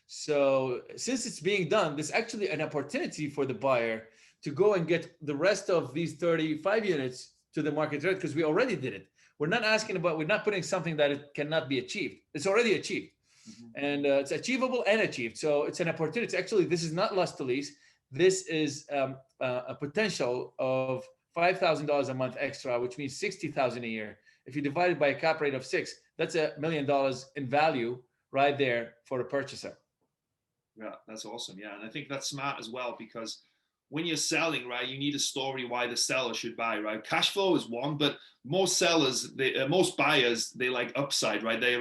So since it's being done, there's actually an opportunity for the buyer to go and get the rest of these 35 units to the market rate, because we already did it. We're not putting something that it cannot be achieved. It's already achieved. Mm-hmm. And it's achievable and achieved. So it's an opportunity. Actually, this is not loss to lease. This is a potential of $5,000 a month extra, which means $60,000 a year. If you divide it by a cap rate of 6, that's $1 million in value right there for a purchaser. Yeah, that's awesome. Yeah, and I think that's smart as well, because when you're selling, right, you need a story why the seller should buy, right? Cash flow is one, but most buyers, they like upside, right? They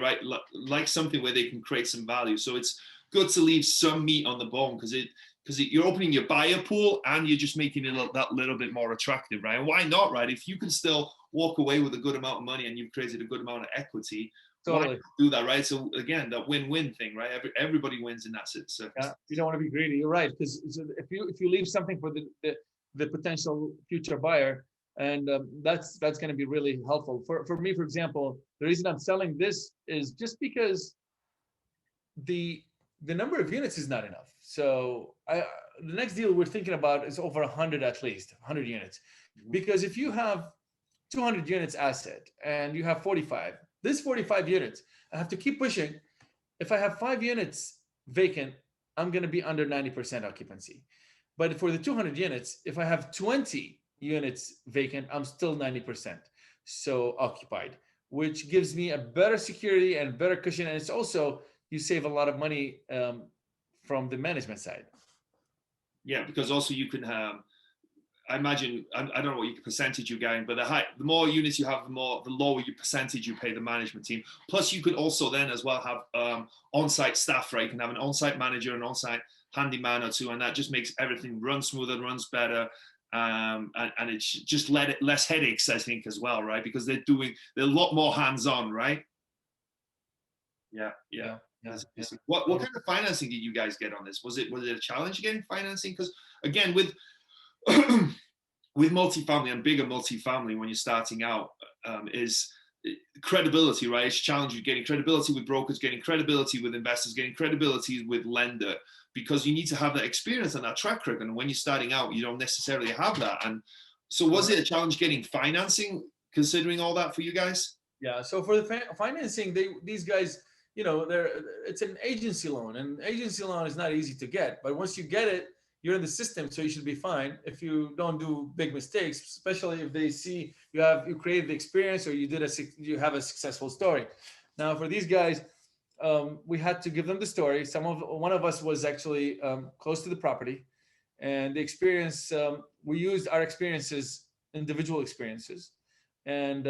like something where they can create some value. So it's good to leave some meat on the bone, because you're opening your buyer pool and you're just making it that little bit more attractive, right? And why not, right? If you can still walk away with a good amount of money and you've created a good amount of equity, totally. Why do that, right? So again, that win-win thing, right? Everybody wins in that sense. So. Yeah, you don't want to be greedy. You're right, because if you leave something for the potential future buyer, and that's going to be really helpful. For me, for example, the reason I'm selling this is just because the number of units is not enough. So the next deal we're thinking about is over 100 at least, 100 units. Because if you have 200 units asset and you have 45, this 45 units, I have to keep pushing. If I have 5 units vacant, I'm going to be under 90% occupancy. But for the 200 units, if I have 20 units vacant, I'm still 90% so occupied, which gives me a better security and better cushion. And it's also, you save a lot of money from the management side. Yeah, because also you can have, I imagine, I don't know what your percentage you're getting, but the more units you have, the lower your percentage you pay the management team. Plus, you could also then as well have on-site staff, right? You can have an on-site manager, an on-site handyman or two, and that just makes everything run smoother, runs better, and it's just less headaches, I think, as well, right? Because they're a lot more hands-on, right? Yeah. What kind of financing did you guys get on this? Was it a challenge getting financing? Because again, with multifamily and bigger multifamily, when you're starting out, is credibility, right? It's challenging getting credibility with brokers, getting credibility with investors, getting credibility with lender, because you need to have that experience and that track record. And when you're starting out, you don't necessarily have that. And so was it a challenge getting financing, considering all that for you guys? Yeah. So for the financing, these guys, it's an agency loan, and agency loan is not easy to get, but once you get it, you're in the system, so you should be fine if you don't do big mistakes, especially if they see you created the experience or you have a successful story. Now, for these guys, we had to give them the story. One of us was actually close to the property, and the experience, we used our experiences, individual experiences, and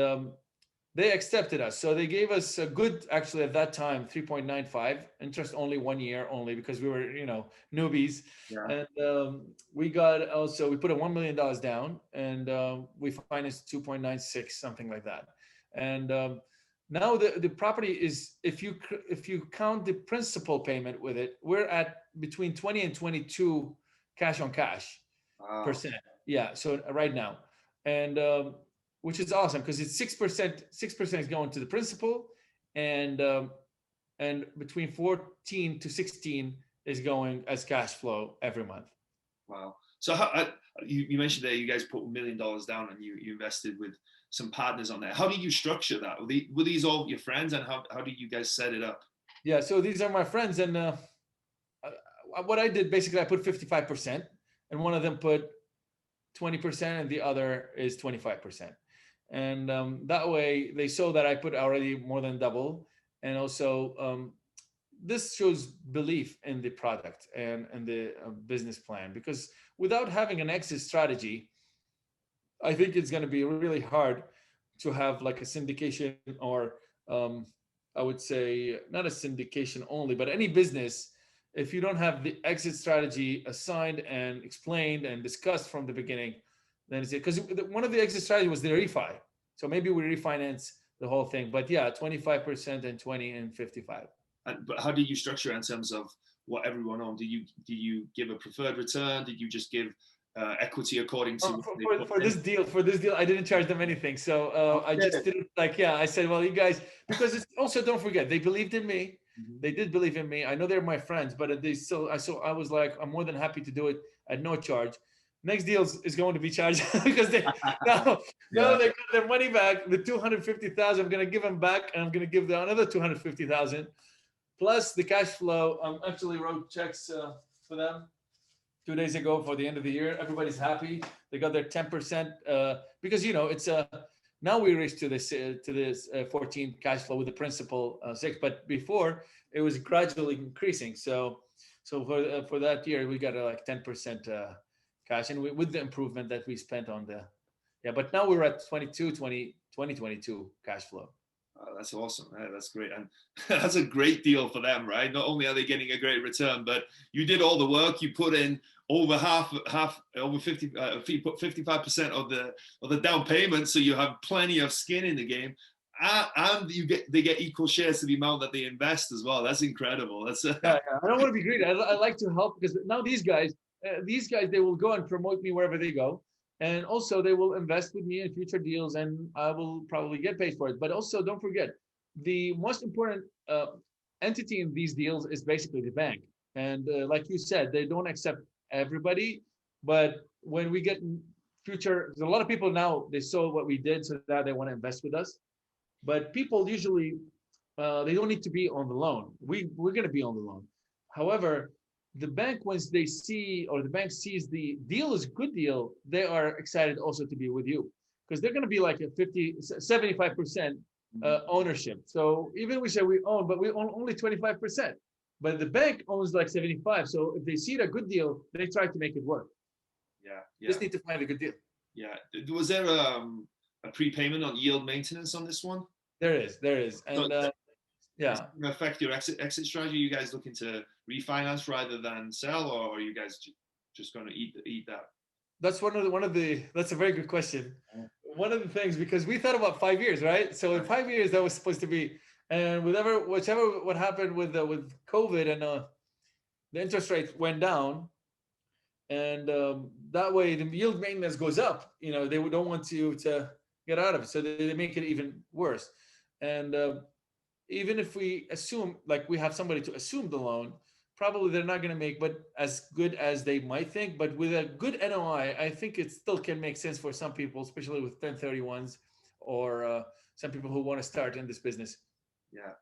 they accepted us. So they gave us a good, actually at that time, 3.95 interest only 1 year only because we were, newbies. Yeah. And we got also, we put a $1 million down and we financed 2.96, something like that. And now the property is, if you count the principal payment with it, we're at between 20 and 22 cash on cash Wow. percent. Yeah. So right now, and which is awesome because it's 6%. 6% is going to the principal, and between 14 to 16 is going as cash flow every month. Wow. So you mentioned that you guys put $1 million down and you invested with some partners on there. How did you structure that? Were these all your friends, and how did you guys set it up? Yeah. So these are my friends, and what I did basically, I put 55%, and one of them put 20%, and the other is 25%. And that way they saw that I put already more than double. And also this shows belief in the product and the business plan, because without having an exit strategy, I think it's going to be really hard to have like a syndication, or I would say not a syndication only, but any business. If you don't have the exit strategy assigned and explained and discussed from the beginning, then it's it. Because one of the exit strategy was the refi. So maybe we refinance the whole thing. But yeah, 25% and 20 and 55. But how did you structure it in terms of what everyone owned? Did you give a preferred return? Did you just give equity according to For this deal, I didn't charge them anything. So I just didn't I said, well, you guys, because it's also, don't forget, they believed in me. Mm-hmm. They did believe in me. I know they're my friends, but they still, I was like, I'm more than happy to do it at no charge. Next deal is going to be charged because they now they got their money back. The 250,000, I'm going to give them back, and I'm going to give them another 250,000 plus the cash flow. Actually wrote checks for them 2 days ago for the end of the year. Everybody's happy. They got their 10% because it's now we reached to this 14 cash flow with the principal 6, but before it was gradually increasing. So for that year we got like 10% cash, and with the improvement that we spent on but now we're at 2022 cash flow. Oh, that's awesome. Yeah, that's great. And that's a great deal for them, right? Not only are they getting a great return, but you did all the work. You put in over over 50, you put 55% of the down payment. So you have plenty of skin in the game. And they get equal shares to the amount that they invest as well. That's incredible. That's I don't want to be greedy. I like to help, because now these guys, they will go and promote me wherever they go. And also they will invest with me in future deals, and I will probably get paid for it. But also don't forget, the most important entity in these deals is basically the bank. And like you said, they don't accept everybody. But when we get future, there's a lot of people now, they saw what we did, so now they want to invest with us. But people usually, they don't need to be on the loan. We're going to be on the loan. However, the bank, once they see, or the bank sees the deal is a good deal, they are excited also to be with you, because they're going to be like a 75% ownership. So even we say we own, but we own only 25%, but the bank owns like 75. So if they see a good deal, they try to make it work. Yeah. Just need to find a good deal. Yeah. Was there a prepayment on yield maintenance on this one? There is. And yeah. Does it affect your exit strategy? Are you guys looking to refinance rather than sell, or are you guys just going to eat that? That's that's a very good question. One of the things, because we thought about 5 years, right? So in 5 years that was supposed to be, and what happened with COVID, and the interest rate went down, and that way the yield maintenance goes up. They don't want you to get out of it, so they make it even worse. And even if we assume, like we have somebody to assume the loan, probably they're not going to make but as good as they might think. But with a good NOI, I think it still can make sense for some people, especially with 1031s, or some people who want to start in this business. Yeah.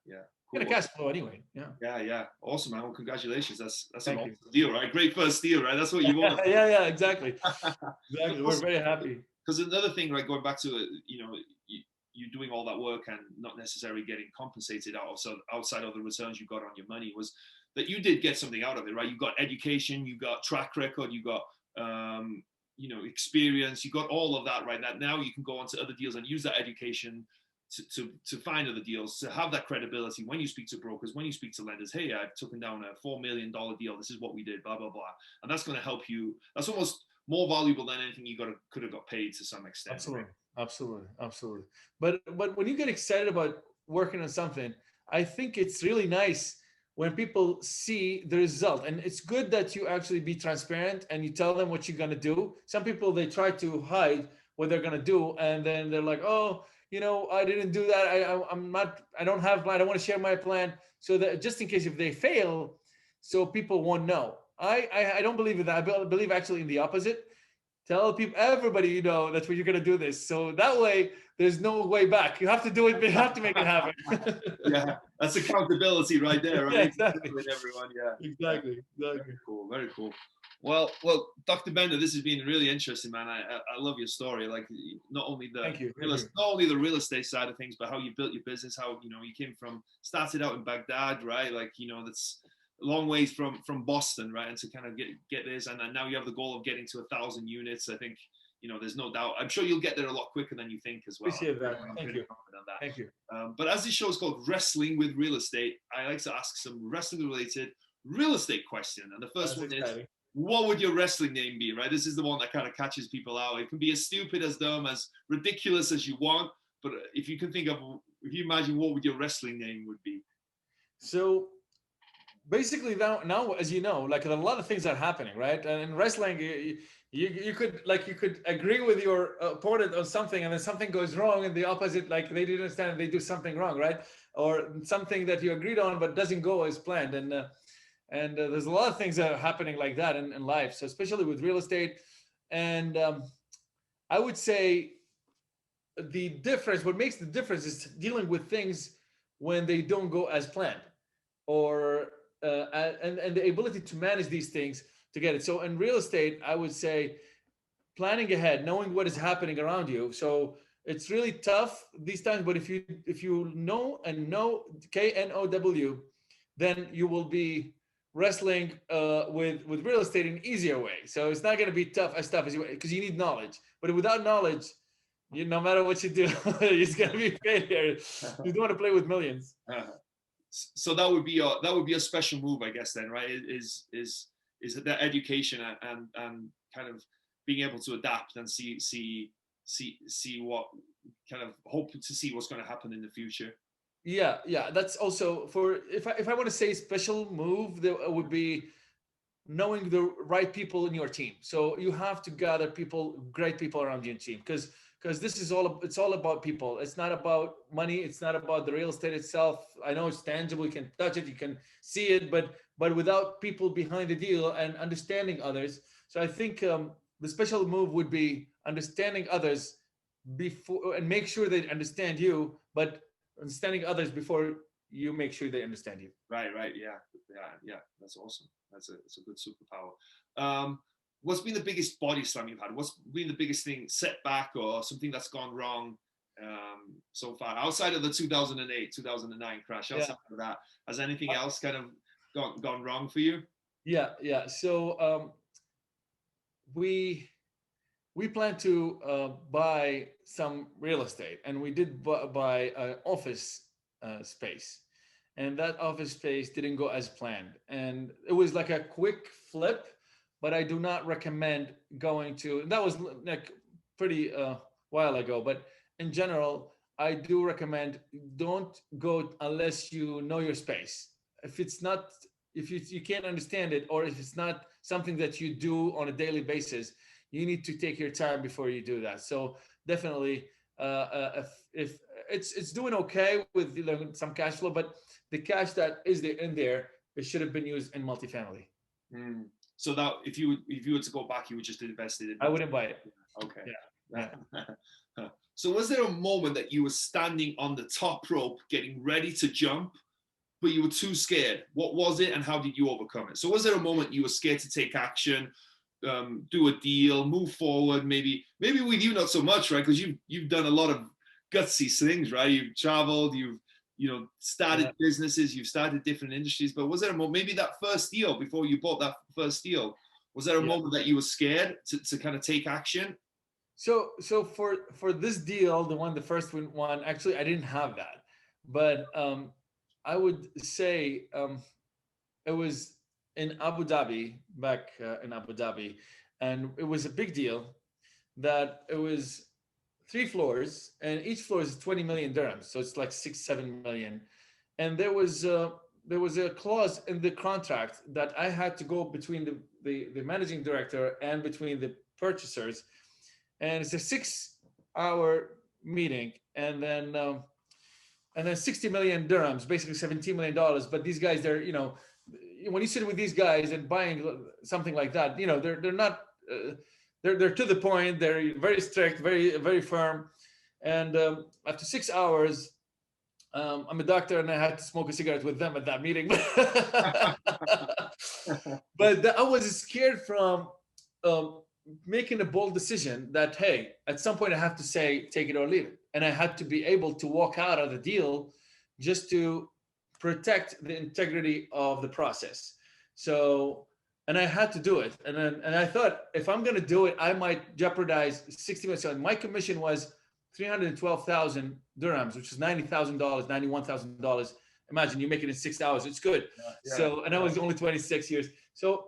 Cool. Get a cash flow anyway. Yeah. Awesome, man. Well, congratulations. That's an awesome you. deal, right? Great first deal, right? That's what you want. Yeah, exactly. We're very happy. Because another thing, right, going back to you doing all that work and not necessarily getting compensated outside of the returns you got on your money, was that you did get something out of it, right? You got education, you got track record, you got experience. You got all of that, right? That now you can go on to other deals and use that education to find other deals, to have that credibility when you speak to brokers, when you speak to lenders. Hey, I've taken down a $4 million deal. This is what we did, blah, blah, blah. And that's going to help you. That's almost more valuable than anything you could have got paid to some extent. Absolutely. Right? Absolutely. But when you get excited about working on something, I think it's really nice when people see the result. And it's good that you actually be transparent and you tell them what you're going to do. Some people, they try to hide what they're going to do. And then they're like, oh, I didn't do that. I don't want to share my plan. So that just in case if they fail, so people won't know. I don't believe in that. I believe actually in the opposite. Tell people, everybody, that's what you're going to do this. So that way, there's no way back. You have to do it. You have to make it happen. Yeah, that's accountability right there, right? Yeah, exactly. With everyone, yeah. Exactly. Very cool. Very cool. Well, Dr. Bender, this has been really interesting, man. I love your story. Like not only the real estate side of things, but how you built your business. How you started out in Baghdad, right? Like that's a long ways from Boston, right? And to kind of get this, and then now you have the goal of getting to 1,000 units. I think there's no doubt. I'm sure you'll get there a lot quicker than you think as well. Appreciate that. Thank you. Thank you. But as this show is called Wrestling with Real Estate, I like to ask some wrestling-related real estate question. And the first one is, what would your wrestling name be, right? This is the one that kind of catches people out. It can be as stupid, as dumb, as ridiculous as you want. But if you imagine what would your wrestling name would be? So basically now, as you know, like a lot of things are happening, right? And in wrestling, you could agree with your opponent on something, and then something goes wrong, and the opposite, like they didn't understand, they do something wrong, right? Or something that you agreed on but doesn't go as planned. And there's a lot of things that are happening like that in life, so especially with real estate. And I would say what makes the difference is dealing with things when they don't go as planned, or and the ability to manage these things to get it. So in real estate, I would say planning ahead, knowing what is happening around you. So it's really tough these times, but if you know KNOW, then you will be wrestling with real estate in an easier way. So it's not going to be tough as you, because you need knowledge. But without knowledge, no matter what you do, it's going to be failure. You don't want to play with millions. So that would be a special move, I guess. Then, right? Is that education and kind of being able to adapt and see what kind of hope to see what's going to happen in the future. Yeah. That's also if I want to say special move, that would be knowing the right people in your team. So you have to gather great people around your team, because this is it's all about people. It's not about money. It's not about the real estate itself. I know it's tangible. You can touch it. You can see it, but without people behind the deal and understanding others. So I think the special move would be understanding others before, and make sure they understand you, but understanding others before you make sure they understand you. Right. Yeah. That's awesome. It's a good superpower. What's been the biggest body slam you've had? What's been the biggest setback or something that's gone wrong so far, outside of the 2008, 2009 crash? Outside of that, has anything else kind of gone wrong for you? Yeah. So we plan to buy some real estate, and we did buy an office space, and that office space didn't go as planned, and it was like a quick flip. But I do not recommend going to. That was like pretty while ago, but in general, I do recommend don't go unless you know your space. If you can't understand it, or if it's not something that you do on a daily basis, you need to take your time before you do that. So definitely, if it's doing okay with some cash flow, but the cash that is in there, it should have been used in multifamily. So that if you were to go back, you would just invest it. I wouldn't buy it. Okay. Yeah. So was there a moment that you were standing on the top rope, getting ready to jump, but you were too scared? What was it, and how did you overcome it? So was there a moment you were scared to take action, do a deal, move forward? Maybe with you not so much, right? Because you've done a lot of gutsy things, right? You've traveled, you've started businesses, you've started different industries. But was there a moment, maybe that first deal, before you bought that first deal, Was there a Yeah. moment that you were scared to kind of take action? So for this deal, the first one, actually, I didn't have that, but I would say it was in Abu Dhabi, back in Abu Dhabi, and it was a big deal that it was 3 floors, and each floor is 20 million dirhams, so it's like 6-7 million, and there was a clause in the contract that I had to go between the managing director and between the purchasers, and it's a 6-hour meeting, and then 60 million dirhams, basically $17 million. But these guys, they're, when you sit with these guys and buying something like that, they're not, they're to the point. They're very strict, very, very firm. And after 6 hours, I'm a doctor and I had to smoke a cigarette with them at that meeting. But I was scared from making a bold decision that, hey, at some point I have to say, take it or leave it. And I had to be able to walk out of the deal just to protect the integrity of the process. So, and I had to do it. And I thought, if I'm going to do it, I might jeopardize 60 minutes. So my commission was 312,000 dirhams, which is $90,000, $91,000. Imagine you make it in 6 hours. It's good. Yeah. So, and I was only 26 years. So,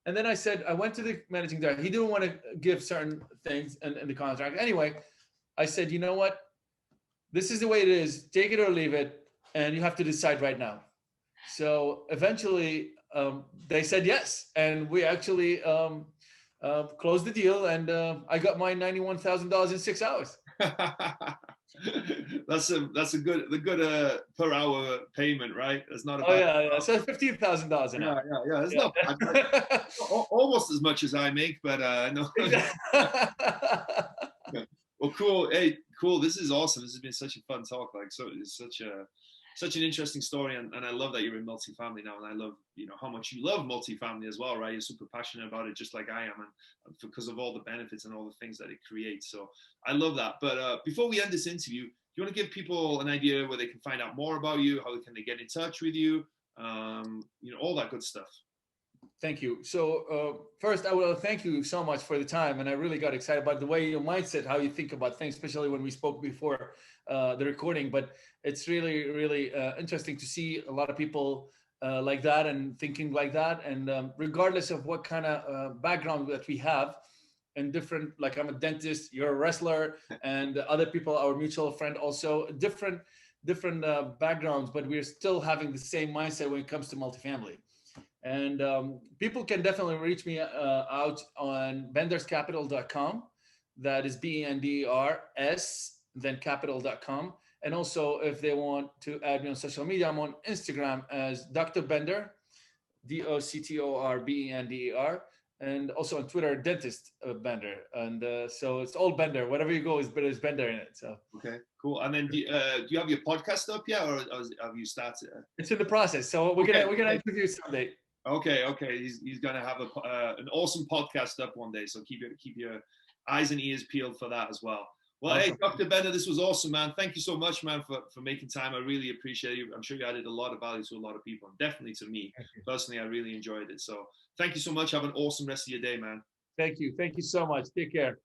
and then I said, I went to the managing director. He didn't want to give certain things in the contract. Anyway, I said, you know what? This is the way it is. Take it or leave it. And you have to decide right now. So eventually they said yes. And we actually closed the deal. And I got my $91,000 in 6 hours. That's a good per hour payment, right? That's not a bad. Yeah. So $15,000 an hour. Yeah. It's not bad. Almost as much as I make, but no. Well, cool. Hey, cool. This is awesome. This has been such a fun talk. Like, so it's such an interesting story, and I love that you're in multifamily now, and I love how much you love multifamily as well, right? You're super passionate about it, just like I am, and because of all the benefits and all the things that it creates. So I love that. But before we end this interview, do you want to give people an idea where they can find out more about you? How can they get in touch with you? All that good stuff. Thank you. So first, I will thank you so much for the time, and I really got excited about the way your mindset, how you think about things, especially when we spoke before the recording. But it's really, really interesting to see a lot of people like that and thinking like that, and regardless of what kind of background that we have, and different. Like, I'm a dentist, you're a wrestler, and other people, our mutual friend, also different backgrounds, but we're still having the same mindset when it comes to multifamily. And people can definitely reach me out on benderscapital.com. That is BENDERS, then capital.com. And also, if they want to add me on social media, I'm on Instagram as Dr. Bender, DOCTORBENDER, and also on Twitter, Dentist Bender. And so it's all Bender. Whatever you go, there's Bender in it. So okay, cool. And then do you have your podcast up yet, or have you started? It's in the process. So we're gonna interview someday. Okay. He's gonna have an awesome podcast up one day. So keep your eyes and ears peeled for that as well. Well, awesome. Hey, Dr. Bender, this was awesome, man. Thank you so much, man, for making time. I really appreciate you. I'm sure you added a lot of value to a lot of people, and definitely to me personally. I really enjoyed it. So thank you so much. Have an awesome rest of your day, man. Thank you so much. Take care.